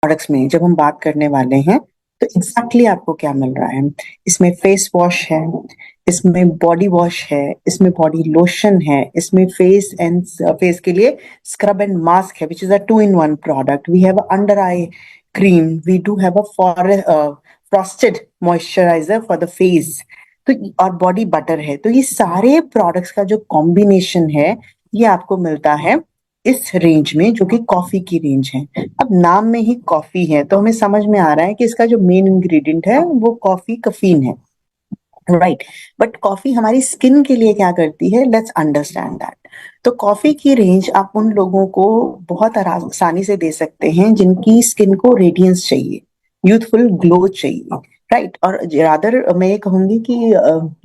Products में जब हम बात करने वाले हैं तो एग्जैक्टली आपको क्या मिल रहा है। इसमें फेस वॉश है, इसमें बॉडी वॉश है, इसमें बॉडी लोशन है, इसमें फेस के लिए स्क्रब एंड मास्क है which is a 2 in 1 product. We have under eye cream, we do have a frosted moisturiser for the face, तो और बॉडी बटर है। तो ये सारे प्रोडक्ट्स का जो कॉम्बिनेशन है ये आपको मिलता है इस रेंज में, जो कि कॉफी की रेंज है। अब नाम में ही कॉफी है तो हमें समझ में आ रहा है कि इसका जो मेन इंग्रेडिएंट है वो कॉफी कफीन है, राइट। बट कॉफी हमारी स्किन के लिए क्या करती है, लेट्स अंडरस्टैंड दैट। तो कॉफी की रेंज आप उन लोगों को बहुत आसानी से दे सकते हैं जिनकी स्किन को रेडियंस चाहिए, यूथफुल ग्लो चाहिए, राइट। और रादर मैं ये कहूंगी कि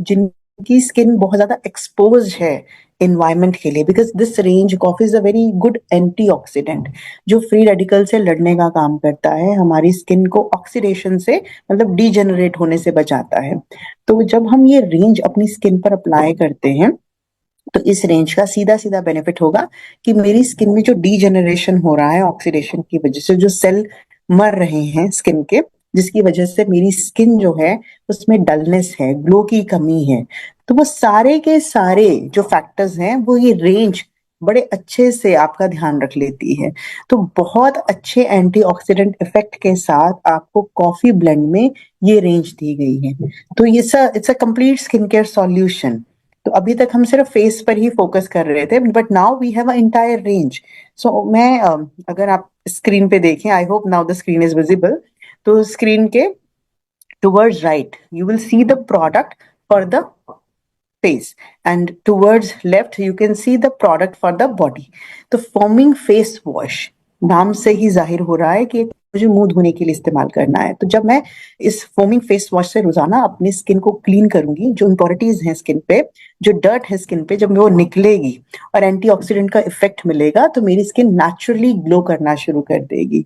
जिनकी स्किन बहुत ज्यादा एक्सपोज है इन्वायरमेंट के लिए, because this range coffee is a very good antioxidant जो फ्री रेडिकल से लड़ने का काम करता है, हमारी स्किन को ऑक्सीडेशन से मतलब डीजेनरेट होने से बचाता है। तो जब हम ये रेंज अपनी स्किन पर अप्लाई करते हैं तो इस रेंज का सीधा सीधा बेनिफिट होगा कि मेरी स्किन में जो डीजेनरेशन हो रहा है ऑक्सीडेशन की वजह से, जो सेल मर रहे हैं स्किन के, जिसकी वजह से मेरी स्किन जो है उसमें डलनेस है, ग्लो की कमी है, तो वो सारे के सारे जो फैक्टर्स हैं वो ये रेंज बड़े अच्छे से आपका ध्यान रख लेती है। तो बहुत अच्छे एंटीऑक्सीडेंट इफेक्ट के साथ आपको कॉफी ब्लेंड में ये रेंज दी गई है। तो ये it's a complete skin care solution. तो अभी तक हम सिर्फ फेस पर ही फोकस कर रहे थे, but now we have a entire range. So मैं अगर आप स्क्रीन पे देखें, I hope now the screen is visible, तो स्क्रीन के towards right you will see the product for the face, and towards left you can see the product for the body। तो foaming face wash नाम से ही जाहिर हो रहा है कि मुझे मुंह धोने के लिए इस्तेमाल करना है। तो जब मैं इस फोमिंग फेस वॉश से रोजाना अपनी स्किन को क्लीन करूंगी, जो इंप्योरिटीज हैं स्किन पे, जो डर्ट है स्किन पे, जब वो निकलेगी और एंटीऑक्सीडेंट का इफेक्ट मिलेगा तो मेरी स्किन नेचुरली ग्लो करना शुरू कर देगी।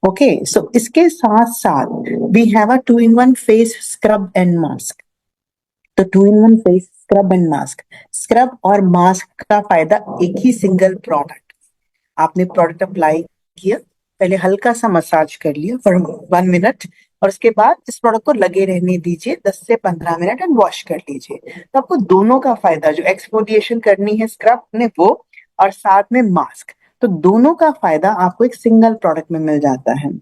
ओके, सो इसके साथ साथ we have a 2 in 1 face scrub and mask. तो 2 in 1 face scrub and mask, scrub और मास्क का फायदा एक ही सिंगल प्रोडक्ट। आपने प्रोडक्ट अप्लाई किया, पहले हल्का सा मसाज कर लिया फॉर 1 मिनट, और उसके बाद इस प्रोडक्ट को लगे रहने दीजिए 10 से 15 मिनट एंड वॉश कर लीजिए। तो आपको दोनों का फायदा, जो एक्सफोलिएशन करनी है स्क्रब ने वो, और साथ में मास्क, तो दोनों का फायदा आपको एक सिंगल प्रोडक्ट में मिल जाता है।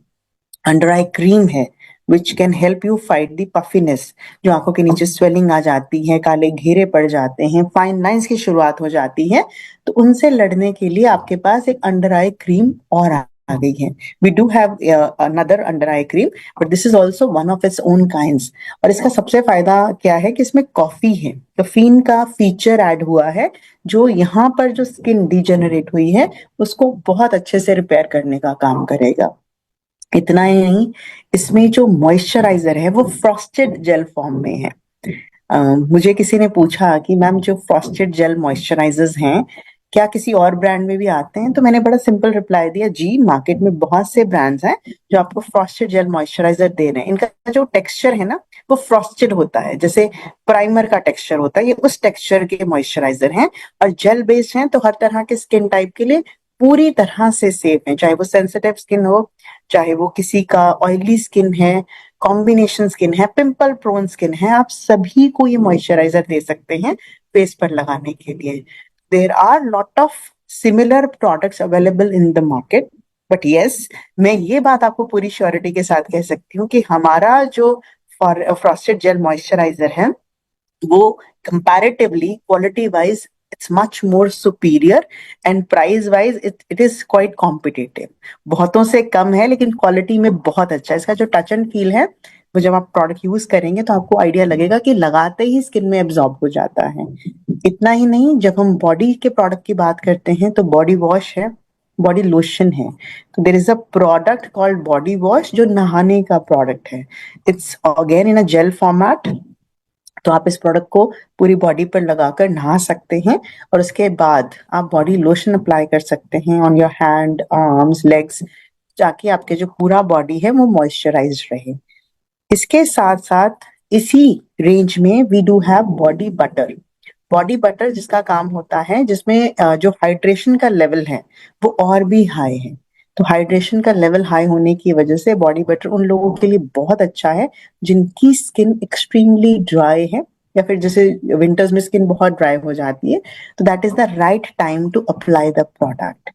अंडर आई क्रीम है which can help you fight the puffiness, जो आंखों के नीचे स्वेलिंग आ जाती है, काले घेरे पड़ जाते हैं, फाइन लाइंस की शुरुआत हो जाती है, तो उनसे लड़ने के लिए आपके पास एक अंडर आई क्रीम और आ गई है। We do have another under eye cream, but this is also one of its own kinds. और इसका सबसे फायदा क्या है कि इसमें कॉफी है, कैफीन का फीचर ऐड हुआ है, जो यहाँ पर जो स्किन डिजेनरेट हुई है उसको बहुत अच्छे से रिपेयर करने का काम करेगा। इतना ही नहीं, इसमें जो मॉइस्चराइजर है वो फ्रॉस्टेड जेल फॉर्म में है। मुझे किसी ने पूछा कि मैम जो फ्रॉस्टेड जेल मॉइस्चराइजर्स हैं क्या किसी और ब्रांड में भी आते हैं, तो मैंने बड़ा सिंपल रिप्लाई दिया, जी मार्केट में बहुत से ब्रांड्स हैं जो आपको फ्रॉस्टेड जेल मॉइस्चराइजर दे रहे हैं। इनका जो टेक्सचर है ना वो फ्रॉस्टेड होता है, जैसे प्राइमर का टेक्सचर होता है, ये उस टेक्सचर के मॉइस्चराइजर हैं, और जेल बेस्ड हैं, तो हर तरह के स्किन टाइप के लिए पूरी तरह से सेफ है, चाहे वो सेंसिटिव स्किन हो, चाहे वो किसी का ऑयली स्किन है, कॉम्बिनेशन स्किन है, पिंपल प्रोन स्किन है, आप सभी को ये मॉइस्चराइजर दे सकते हैं फेस पर लगाने के लिए। There are lot of similar products available in the market, but yes, मैं ये बात आपको पूरी श्योरिटी के साथ कह सकती हूँ कि हमारा जो फ्रॉस्टेड जेल मॉइस्चराइजर है वो comparatively quality wise it's much more superior, and price wise it is quite competitive. बहुतों से कम है लेकिन क्वालिटी में बहुत अच्छा है। इसका जो टच एंड फील है वो जब आप प्रोडक्ट यूज करेंगे तो आपको आइडिया लगेगा कि लगाते ही स्किन में एब्जॉर्ब हो जाता है। इतना ही नहीं, जब हम बॉडी के प्रोडक्ट की बात करते हैं तो बॉडी वॉश है, बॉडी लोशन है, तो there is a product called body wash जो नहाने का प्रोडक्ट है। It's again in a gel format, तो आप इस प्रोडक्ट को पूरी बॉडी पर लगाकर नहा सकते हैं, और उसके बाद आप बॉडी लोशन अप्लाई कर सकते हैं on your hand, arms, legs, ताकि आपके जो पूरा बॉडी है वो मॉइस्चराइज रहे। इसके साथ साथ इसी रेंज में we do have body butter. Body butter जिसका काम होता है, जिसमें जो हाइड्रेशन का लेवल है वो और भी हाई है। तो हाइड्रेशन का लेवल हाई होने की वजह से बॉडी बटर उन लोगों के लिए बहुत अच्छा है जिनकी स्किन एक्सट्रीमली ड्राई है, या फिर जैसे विंटर्स में स्किन बहुत ड्राई हो जाती है, तो that is the right time to apply the product.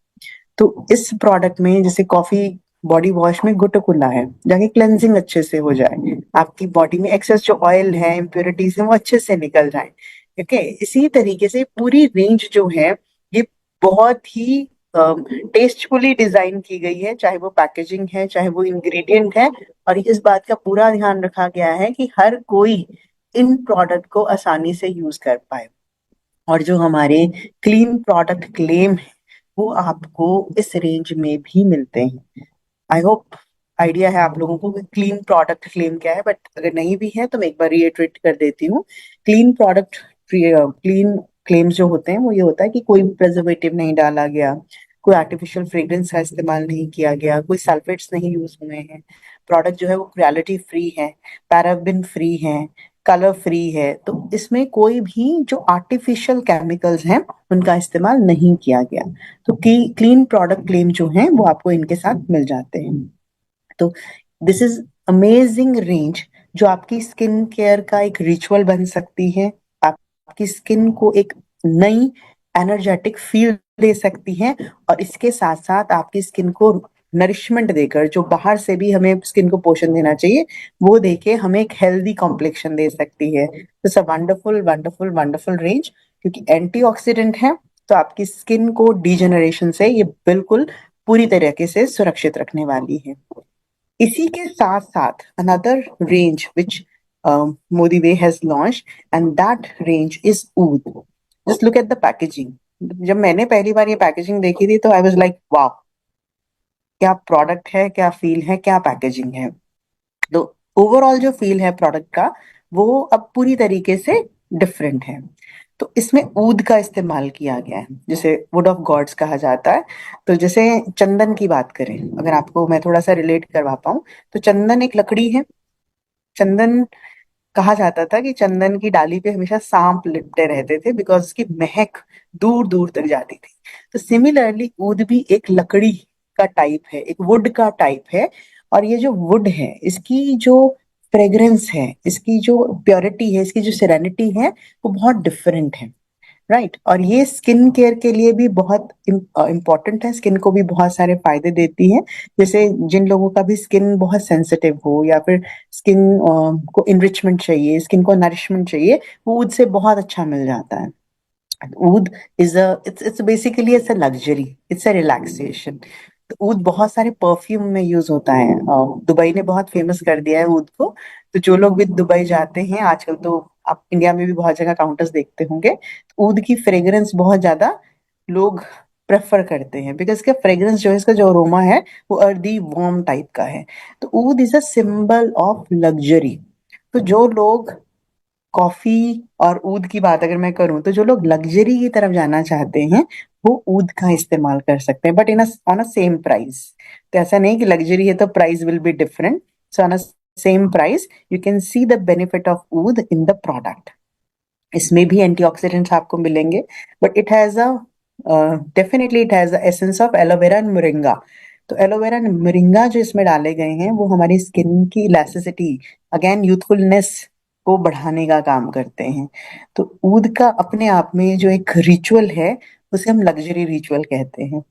तो इस प्रोडक्ट में जैसे कॉफी बॉडी वॉश में गुटकुला है, जाके क्लेंजिंग अच्छे से हो जाए, आपकी बॉडी में एक्सेस जो ऑयल है, इम्प्योरिटीज है, वो अच्छे से निकल जाए। ओके, इसी तरीके से पूरी रेंज जो है ये बहुत ही टेस्टफुली डिजाइन की गई है, चाहे वो पैकेजिंग है, चाहे वो इंग्रेडिएंट है, और इस बात का पूरा ध्यान रखा गया है कि हर कोई इन प्रोडक्ट को आसानी से यूज कर पाए। और जो हमारे क्लीन प्रोडक्ट क्लेम है वो आपको इस रेंज में भी मिलते हैं। आई होप आइडिया है आप लोगों को कि क्लीन प्रोडक्ट क्लेम क्या है, बट अगर नहीं भी है तो मैं एक बार रिएटरेट कर देती हूँ। क्लीन प्रोडक्ट क्लीन क्लेम्स जो होते हैं वो ये होता है कि कोई प्रिजर्वेटिव नहीं डाला गया, कोई आर्टिफिशियल फ्रेग्रेंस का इस्तेमाल नहीं किया गया, कोई सल्फेट्स नहीं यूज हुए हैं, प्रोडक्ट जो है वो क्वालिटी फ्री है, पैराबिन फ्री है, कलर फ्री है। तो इसमें कोई भी जो आर्टिफिशियल केमिकल्स हैं उनका इस्तेमाल नहीं किया गया। तो क्लीन प्रोडक्ट क्लेम जो है वो आपको इनके साथ मिल जाते हैं। तो दिस इज अमेजिंग रेंज जो आपकी स्किन केयर का एक रिचुअल बन सकती है, आपकी स्किन को एक नई एनर्जेटिक फील दे सकती है, और इसके साथ साथ आपकी स्किन को नरिशमेंट देकर, जो बाहर से भी हमें स्किन को पोषण देना चाहिए वो देके हमें एक हेल्दी कॉम्प्लेक्शन दे सकती है। It's a wonderful wonderful wonderful range, क्योंकि एंटीऑक्सीडेंट है तो आपकी स्किन को डीजेनरेशन से ये बिल्कुल पूरी तरीके से सुरक्षित रखने वाली है। इसी के साथ साथ another range which Modi Way has launched, and that range is Oud. Just look at the packaging. जब मैंने पहली बार ये पैकेजिंग देखी थी तो आई वाज लाइक वाह, क्या प्रोडक्ट है, क्या फील है, क्या पैकेजिंग है। तो ओवरऑल जो फील है प्रोडक्ट का वो अब पूरी तरीके से डिफरेंट है। तो इसमें ऊद का इस्तेमाल किया गया है, जिसे वुड ऑफ गॉड्स कहा जाता है। तो जैसे चंदन की बात करें, अगर आपको मैं थोड़ा सा रिलेट करवा पाऊं, तो चंदन एक लकड़ी है। चंदन कहा जाता था कि चंदन की डाली पे हमेशा सांप लिपटे रहते थे बिकॉज उसकी महक दूर दूर तक जाती थी। तो सिमिलरली ऊद भी एक लकड़ी का टाइप है, एक वुड का टाइप है। और ये जो वुड है इसकी जो फ्रेग्रेंस है, इसकी जो प्योरिटी है, इसकी जो सेरेनिटी है वो बहुत डिफरेंट है। राइट, और ये स्किन केयर के लिए भी बहुत इम्पोर्टेंट है, स्किन को भी बहुत सारे फायदे देती है। जैसे जिन लोगों का भी स्किन बहुत सेंसिटिव हो, या फिर स्किन को इनरिचमेंट चाहिए, स्किन को नरिशमेंट चाहिए, वो उससे बहुत अच्छा मिल जाता है। Oud is a it's basically it's a luxury, it's a relaxation. तो ऊद बहुत सारे परफ्यूम में यूज होता है, दुबई ने बहुत फेमस कर दिया है ऊद को। तो जो लोग भी दुबई जाते हैं आजकल, तो आप इंडिया में भी बहुत जगह काउंटर्स देखते होंगे, तो ऊद की फ्रेग्रेंस बहुत ज्यादा लोग प्रेफर करते हैं, बिकॉज इसका फ्रेग्रेंस जो है, इसका जो अरोमा है वो अर्दी वार्म टाइप का है। तो oud is a symbol of luxury. तो जो लोग कॉफी और ऊद की बात अगर मैं करूं, तो जो लोग लग्जरी की तरफ जाना चाहते हैं वो ऊद का इस्तेमाल कर सकते हैं, but in on a same price. तो ऐसा नहीं कि लग्जरी है तो price will be different. So on a same price you can see the benefit of oud in the product. इसमें भी एंटीऑक्सीडेंट्स आपको मिलेंगे, but it has a definitely it has the essence of aloe vera and moringa. तो aloe vera and moringa जो इसमें डाले गए हैं वो हमारी स्किन की इलास्टिसिटी, अगेन यूथफुलनेस को बढ़ाने का काम करते हैं। तो ऊद का अपने आप में जो एक रिचुअल है उसे हम लग्जरी रिचुअल कहते हैं।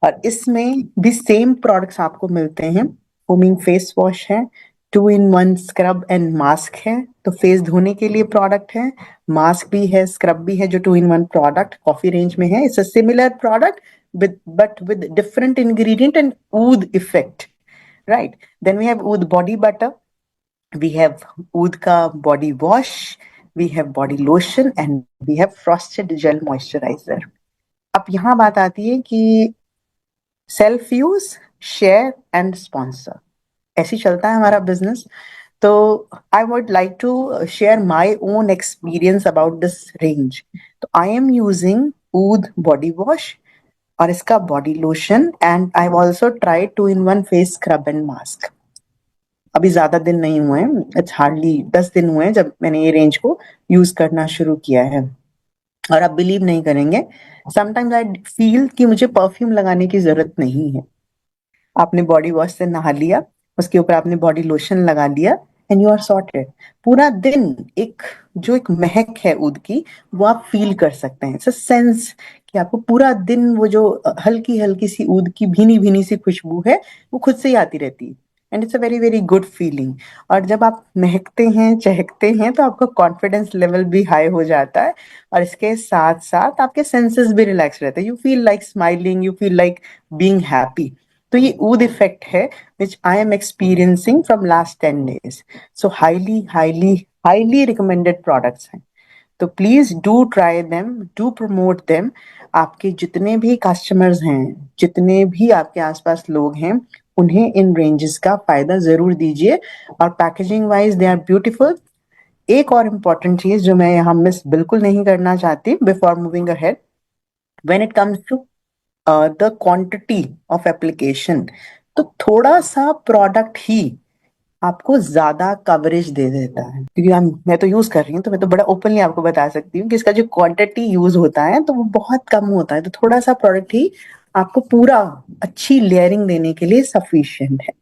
और इसमें भी सेम प्रोडक्ट्स आपको मिलते हैं। फोमिंग फेस वॉश है, 2 in 1 स्क्रब एंड मास्क है। तो फेस धोने के लिए प्रोडक्ट है, मास्क भी है, स्क्रब भी है, जो 2 in 1 प्रोडक्ट कॉफी रेंज में है। It's a similar product with but with different ingredient and oud effect, right? Then we have oud body butter, we have oud ka body wash, we have body lotion, and we have frosted gel moisturizer. अब यहाँ बात आती है कि self use, share and sponsor, ऐसे चलता है हमारा बिजनेस। तो I would like to share my own experience about this range. तो I am using oud body wash और इसका body lotion, and I also try 2 in 1 face scrub and mask. अभी ज्यादा दिन नहीं हुए हैं, इट्स हार्डली 10 दिन हुए हैं जब मैंने ये रेंज को यूज करना शुरू किया है। और आप बिलीव नहीं करेंगे, समटाइम्स आई फील कि मुझे परफ्यूम लगाने की जरूरत नहीं है। आपने बॉडी वॉश से नहा लिया, उसके ऊपर आपने बॉडी लोशन लगा लिया, एंड यू आर सॉर्टेड। पूरा दिन एक जो एक महक है ऊद की, वो आप फील कर सकते हैं। इट्स अ सेंस कि आपको पूरा दिन वो जो हल्की हल्की सी ऊद की भीनी भीनी सी खुशबू है, वो खुद से ही आती रहती है। And it's a very very good feeling. और जब आप महकते हैं, चहकते हैं, तो आपका कॉन्फिडेंस लेवल भी हाई हो जाता है। और इसके साथ साथ आपके सेंसेस भी रिलैक्स रहते हैं। You feel like smiling, you feel like being happy. तो ये ऊद इफेक्ट है which I am experiencing from last 10 days। So highly highly highly recommended products हैं। तो please do try them, do promote them. आपके जितने भी customers हैं, जितने भी आपके आसपास लोग हैं, उन्हें इन रेंजेस का फायदा जरूर दीजिए। और packaging wise they are beautiful. एक और इम्पॉर्टेंट चीज जो मैं यहाँ मिस बिल्कुल नहीं करना चाहती before moving ahead, when it comes to the quantity of application, तो थोड़ा सा प्रोडक्ट ही आपको ज्यादा कवरेज दे देता है। क्योंकि मैं तो यूज कर रही हूँ, तो मैं तो बड़ा ओपनली आपको बता सकती हूँ कि इसका जो क्वांटिटी यूज होता है तो वो बहुत कम होता है। तो थोड़ा सा प्रोडक्ट ही आपको पूरा अच्छी लेयरिंग देने के लिए सफिशिएंट है।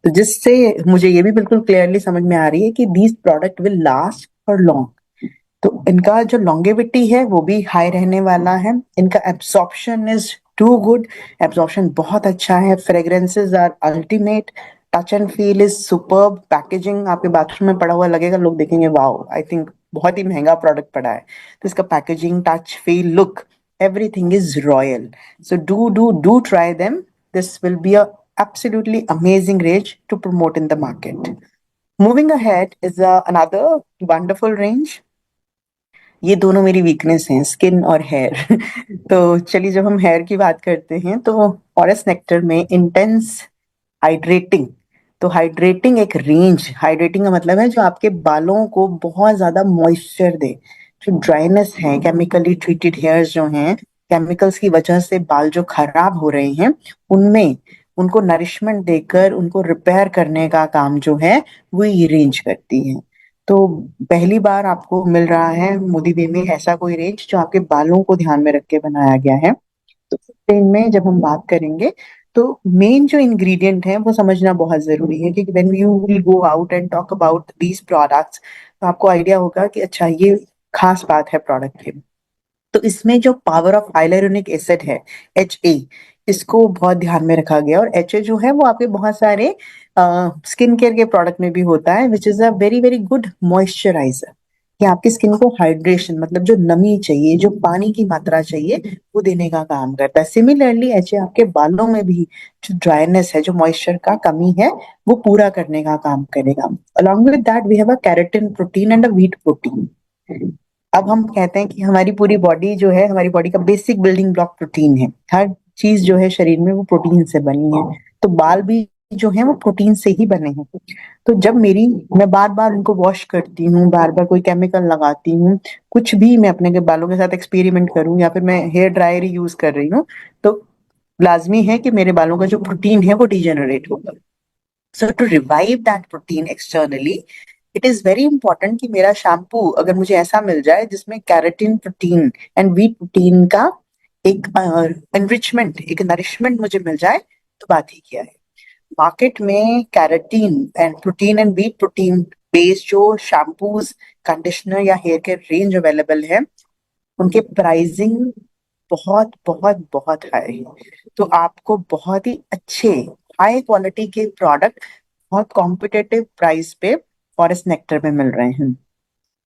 तो जिससे मुझे ये भी बिल्कुल क्लियरली समझ में आ रही है कि these product will last for long. तो इनका जो लॉन्गेविटी है वो भी हाई रहने वाला है। इनका absorption is too good. Absorption बहुत अच्छा है। Fragrances are ultimate. Touch and feel is superb. Packaging आपके बाथरूम में पड़ा हुआ लगेगा, लोग देखेंगे वाओ, आई थिंक बहुत ही महंगा प्रोडक्ट पड़ा है। तो इसका packaging, touch, feel, look, everything is royal. So do try them. This will be a absolutely amazing range to promote in the market. Moving ahead is another wonderful range. ये दोनों मेरी weakness हैं, skin और hair. तो चलिए, जब हम hair की बात करते हैं तो फॉरेस्ट नेक्टर में इंटेंस हाइड्रेटिंग, तो हाइड्रेटिंग एक रेंज, हाइड्रेटिंग का मतलब है जो आपके बालों को बहुत ज्यादा मॉइस्चर दे। जो ड्राइनेस है, केमिकली ट्रीटेड हेयर्स जो हैं, केमिकल्स की वजह से बाल जो खराब हो रहे हैं, उनमें उनको नरिशमेंट देकर उनको रिपेयर करने का काम जो है वो ये रेंज करती है। तो पहली बार आपको मिल रहा है मोदी वे में ऐसा कोई रेंज जो आपके बालों को ध्यान में रख के बनाया गया है। तो इस रेंज में जब हम बात करेंगे, तो मेन जो इंग्रेडिएंट है वो समझना बहुत जरूरी है। क्योंकि when you will go out and talk about these products, तो आपको आइडिया होगा कि अच्छा, ये खास बात है प्रोडक्ट की। तो इसमें जो पावर ऑफ हाइलुरोनिक एसिड है, HA, इसको बहुत ध्यान में रखा गया। और HA जो है वो आपके बहुत सारे स्किन केयर के प्रोडक्ट में भी होता है, which is a very very good moisturiser. कि आपकी स्किन को हाइड्रेशन, मतलब जो नमी चाहिए, जो पानी की मात्रा चाहिए, वो देने का काम करता है। सिमिलरली HA आपके बालों में भी जो ड्राइनेस है, जो मॉइस्चर का कमी है, वो पूरा करने का काम करेगा। Along with that we have a keratin protein and a wheat protein. अब हम कहते हैं कि हमारी पूरी बॉडी जो है, हमारी बॉडी का बेसिक बिल्डिंग ब्लॉक प्रोटीन है। हर चीज जो है शरीर में वो प्रोटीन से बनी है। तो बाल भी जो है वो प्रोटीन से ही बने हैं। तो जब मैं बार बार उनको वॉश करती हूँ, बार बार कोई केमिकल लगाती हूँ, कुछ भी मैं अपने के बालों के साथ एक्सपेरिमेंट करूँ, या फिर मैं हेयर ड्रायर ही यूज कर रही हूँ, तो लाजमी है कि मेरे बालों का जो प्रोटीन है वो डिजेनरेट होगा। So to revive that protein externally, it is very important कि मेरा शैम्पू अगर मुझे ऐसा मिल जाए जिसमें keratin protein and wheat protein का एक एनरिचमेंट, एक नरिशमेंट मुझे मिल जाए, तो बात ही क्या है। मार्केट में keratin and protein and wheat protein based जो शैम्पूज, कंडीशनर या हेयर केयर रेंज अवेलेबल है, उनके प्राइसिंग बहुत बहुत बहुत हाई है। तो आपको बहुत ही अच्छे हाई क्वालिटी के प्रोडक्ट बहुत कॉम्पिटिटिव प्राइस पे फॉरेस्ट नेक्टर में मिल रहे हैं।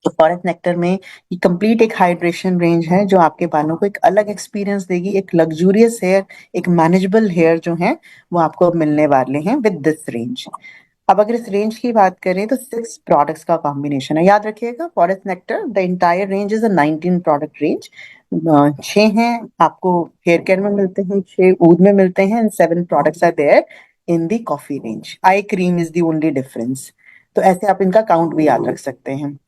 तो फॉरेस्ट नेक्टर में ये कंप्लीट एक हाइड्रेशन रेंज है जो आपके बालों को एक अलग एक्सपीरियंस देगी। एक लग्जूरियस हेयर, एक मैनेजेबल हेयर जो है वो आपको मिलने वाले हैं विद दिस रेंज। अब अगर इस रेंज की बात करें तो 6 प्रोडक्ट्स का कॉम्बिनेशन है। याद रखिएगा, forest nectar the entire range is a 19 product range. 6 हैं आपको हेयर केयर में मिलते हैं, 6 ऊद में मिलते हैं, and 7 products are there in the coffee range. Eye cream is the only difference. तो ऐसे आप इनका काउंट भी याद रख सकते हैं।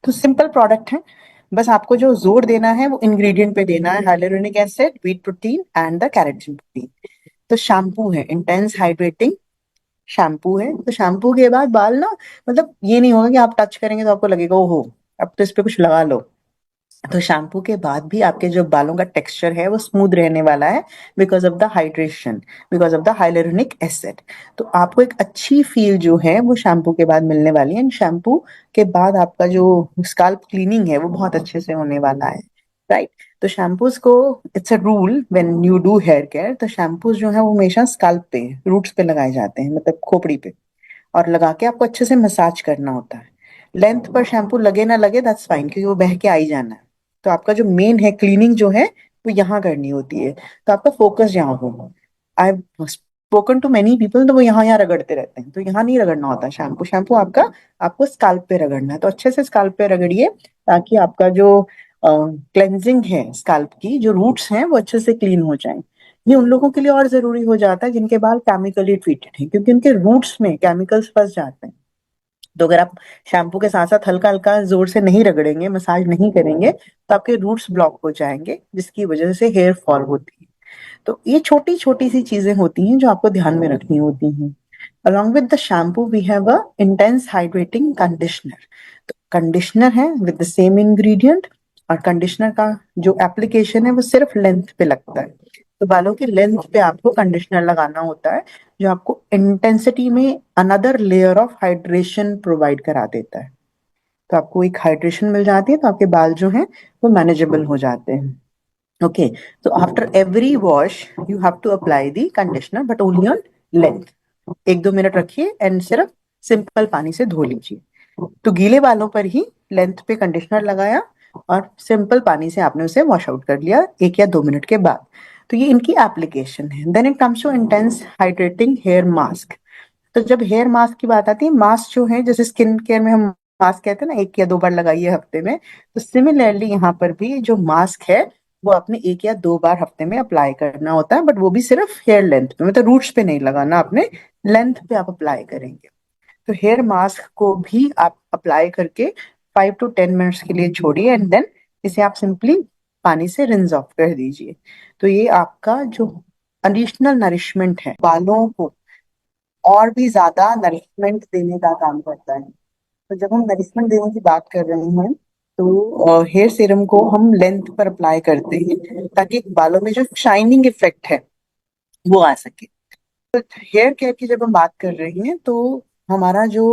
तो सिंपल प्रोडक्ट है। बस आपको जो जोर देना है वो इंग्रेडिएंट पे देना है, hyaluronic acid, wheat protein and the keratin protein. तो शैम्पू है इंटेंस हाइड्रेटिंग शैम्पू है। तो शैम्पू के बाद बाल ना, मतलब ये नहीं होगा कि आप टच करेंगे तो आपको लगेगा ओहो, अब तो इस पे कुछ लगा लो। तो शैम्पू के बाद भी आपके जो बालों का टेक्सचर है वो स्मूथ रहने वाला है, because of the hydration, because of the hyaluronic acid. तो आपको एक अच्छी फील जो है वो शैम्पू के बाद मिलने वाली है, एंड शैम्पू के बाद आपका जो स्काल्प क्लीनिंग है वो बहुत अच्छे से होने वाला है, राइट। तो शैम्पूज को, it's a rule when you do here care, तो शैम्पूज जो है वो हमेशा स्काल्प पे, रूट्स पे लगाए जाते हैं, मतलब खोपड़ी पे, और लगा के आपको अच्छे से मसाज करना होता है। लेंथ पर शैम्पू लगे ना लगे दैट्स फाइन, क्योंकि वो बह के आ ही जाना है। तो आपका जो मेन है क्लीनिंग जो है वो यहाँ करनी होती है, तो आपका फोकस यहाँ होगा। I spoken to many people, तो वो यहाँ रगड़ते रहते हैं, तो यहाँ नहीं रगड़ना होता शैम्पू। शैम्पू आपका, आपको स्काल्प पे रगड़ना है, तो अच्छे से स्काल्प पे रगड़िए, ताकि आपका जो क्लेंजिंग है स्काल्प की, जो रूट्स हैं वो अच्छे से क्लीन हो जाएं। ये उन लोगों के लिए और जरूरी हो जाता है जिनके बाल केमिकली ट्रीटेड हैं, क्योंकि उनके रूट्स में केमिकल्स फंस जाते हैं। तो अगर आप शैम्पू के साथ साथ हल्का हल्का जोर से नहीं रगड़ेंगे, मसाज नहीं करेंगे, तो आपके रूट्स ब्लॉक हो जाएंगे, जिसकी वजह से हेयर फॉल होती है। तो ये छोटी छोटी सी चीजें होती हैं जो आपको ध्यान में रखनी होती हैं। Along with the shampoo, we have a intense hydrating conditioner. तो कंडीशनर है विद द सेम इंग्रेडिएंट, और कंडीशनर का जो एप्लीकेशन है वो सिर्फ लेंथ पे लगता है। तो बालों की लेंथ पे आपको कंडीशनर लगाना होता है, जो आपको इंटेंसिटी में another layer of hydration provide करा देता है। तो आपको एक हाइड्रेशन मिल जाती है, तो आपके बाल जो हैं वो मैनेजेबल हो जाते हैं। Okay, so after every wash, you have to apply the conditioner, but only on length. 1-2 minute रखिए एंड सिर्फ सिंपल पानी से धो लीजिए। तो गीले बालों पर ही लेंथ पे कंडीशनर लगाया, और सिंपल पानी से आपने उसे वॉश आउट कर लिया 1 या 2 मिनट के बाद। तो ये इनकी एप्लीकेशन है। Then it comes to intense hydrating hair mask. तो जब हेयर मास्क की बात आती है, मास्क जो है जैसे स्किन केयर में हम मास्क कहते हैं ना, 1 या 2 बार लगाइए हफ्ते में, तो सिमिलरली यहाँ पर भी जो मास्क है वो आपने 1 या 2 बार हफ्ते में अप्लाई करना होता है, बट वो भी सिर्फ हेयर लेंथ पे, मतलब रूट्स पे नहीं लगाना, अपने लेंथ पे आप अप्लाई करेंगे। तो हेयर मास्क को भी आप अप्लाई करके 5 to 10 मिनट्स के लिए छोड़िए, एंड देन इसे आप सिंपली पानी से रिंस ऑफ कर दीजिए। तो ये आपका जो एडिशनल नरिशमेंट है, बालों को और भी ज्यादा नरिशमेंट देने का काम करता है। तो जब हम नरिशमेंट देने की बात कर रहे हैं, तो हेयर सीरम को हम लेंथ पर अप्लाई करते हैं, ताकि बालों में जो शाइनिंग इफेक्ट है वो आ सके। हेयर केयर की जब हम बात कर रहे हैं, तो हमारा जो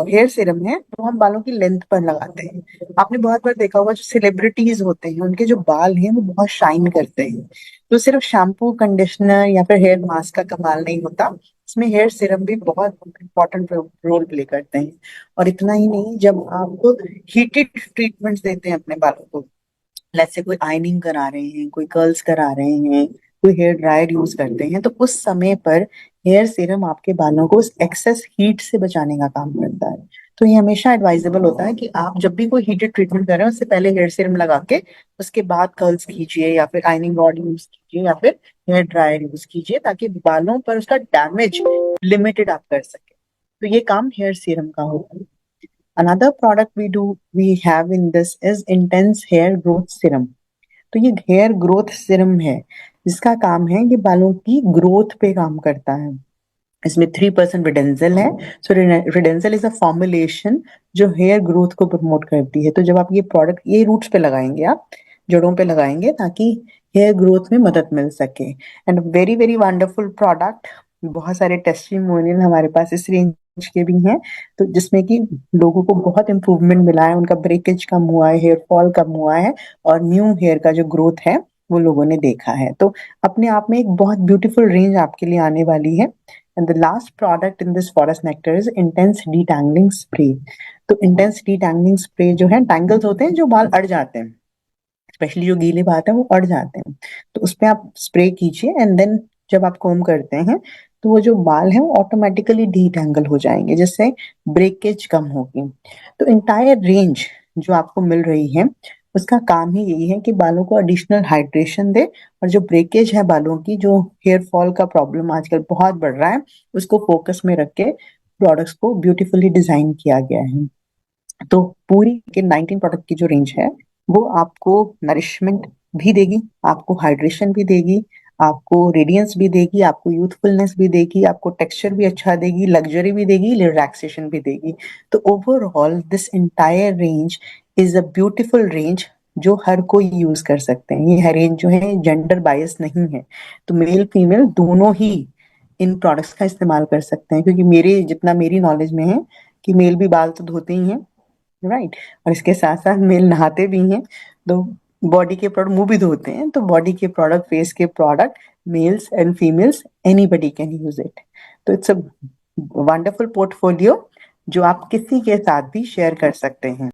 हेयर सीरम है वो हम बालों की लेंथ पर लगाते हैं। आपने बहुत बार देखा होगा, जो सेलिब्रिटीज होते हैं उनके जो बाल हैं वो बहुत शाइन करते हैं। तो सिर्फ शैम्पू, कंडीशनर या फिर हेयर मास्क का कमाल नहीं होता, इसमें हेयर सीरम भी बहुत इंपॉर्टेंट रोल प्ले करते हैं। और इतना ही नहीं, जब आप हीटेड ट्रीटमेंट्स देते हैं अपने बालों को, लेट्स से कोई आयनिंग करा रहे हैं, कोई कर्ल्स करा रहे हैं, कोई हेयर ड्रायर यूज करते हैं, तो उस समय पर हेयर सीरम आपके बालों को उस एक्सेस हीट से बचाने का काम करता है। तो ये हमेशा एडवाइजेबल होता है कि आप जब भी कोई हीटेड ट्रीटमेंट कर रहे हैं, उससे पहले हेयर सीरम लगा के उसके बाद कर्ल्स कीजिए, या फिर आयनिंग रॉड यूज कीजिए, या फिर हेयर ड्रायर यूज कीजिए, ताकि बालों पर उसका डैमेज लिमिटेड आप कर सके। तो ये काम हेयर सीरम का होता है। Another product we have in this is intense hair growth serum. तो ये हेयर ग्रोथ सिरम है, जिसका काम है कि बालों की ग्रोथ पे काम करता है। इसमें 3% रिडेंजल है। सो रिडेंजल इज अ फॉर्मुलेशन जो हेयर ग्रोथ को प्रमोट करती है। तो जब आप ये प्रोडक्ट ये रूट्स पे लगाएंगे, आप जड़ों पे लगाएंगे, ताकि हेयर ग्रोथ में मदद मिल सके। And very very wonderful product. बहुत सारे टेस्टिमोनियल हमारे पास इस रेंज के भी हैं, तो जिसमें कि लोगों को बहुत इंप्रूवमेंट मिला है, उनका ब्रेकेज कम हुआ है, हेयर फॉल कम हुआ है, और न्यू हेयर का जो ग्रोथ है वो लोगों ने देखा है। तो अपने आप में एक बहुत ब्यूटीफुल रेंज आपके लिए आने वाली है। And the last product in this forest nectar is intense detangling spray. तो intense detangling spray जो है, tangles होते हैं जो बाल अड़ जाते हैं, स्पेशली जो गीले बाल है वो अड़ जाते हैं, तो उस पे आप स्प्रे कीजिए, एंड देन जब आप कोम करते हैं, तो वो जो बाल है वो ऑटोमेटिकली डीटैंगल हो जाएंगे, जिससे ब्रेकेज कम होगी। तो इंटायर रेंज जो आपको मिल रही है, उसका काम ही यही है कि बालों को एडिशनल हाइड्रेशन दे, और जो ब्रेकेज है बालों की, जो हेयर फॉल का प्रॉब्लम आजकल बहुत बढ़ रहा है, उसको फोकस में रख के प्रोडक्ट्स को ब्यूटीफुली डिजाइन किया गया है। तो पूरी के 19 प्रोडक्ट की जो रेंज है, वो आपको नरिशमेंट भी देगी, आपको हाइड्रेशन भी देगी, आपको रेडियंस भी देगी, आपको यूथफुलनेस भी देगी, आपको टेक्सचर भी अच्छा देगी, लग्जरी भी देगी, रिलैक्सेशन भी देगी। तो overall this entire range is a beautiful range जो हर कोई यूज कर सकते हैं। ये रेंज जो है जेंडर बायस नहीं है, तो मेल फीमेल दोनों ही इन प्रोडक्ट्स का इस्तेमाल कर सकते हैं, क्योंकि मेरे जितना मेरी नॉलेज में है कि मेल भी बाल तो धोते ही हैं, राइट, और इसके साथ साथ मेल नहाते भी हैं, तो बॉडी के प्रोडक्ट मुंह भी धोते हैं, तो बॉडी के प्रोडक्ट, फेस के product, mails and females anybody can use it. तो इट्स अ वंडरफुल पोर्टफोलियो जो आप किसी के साथ भी शेयर कर सकते हैं।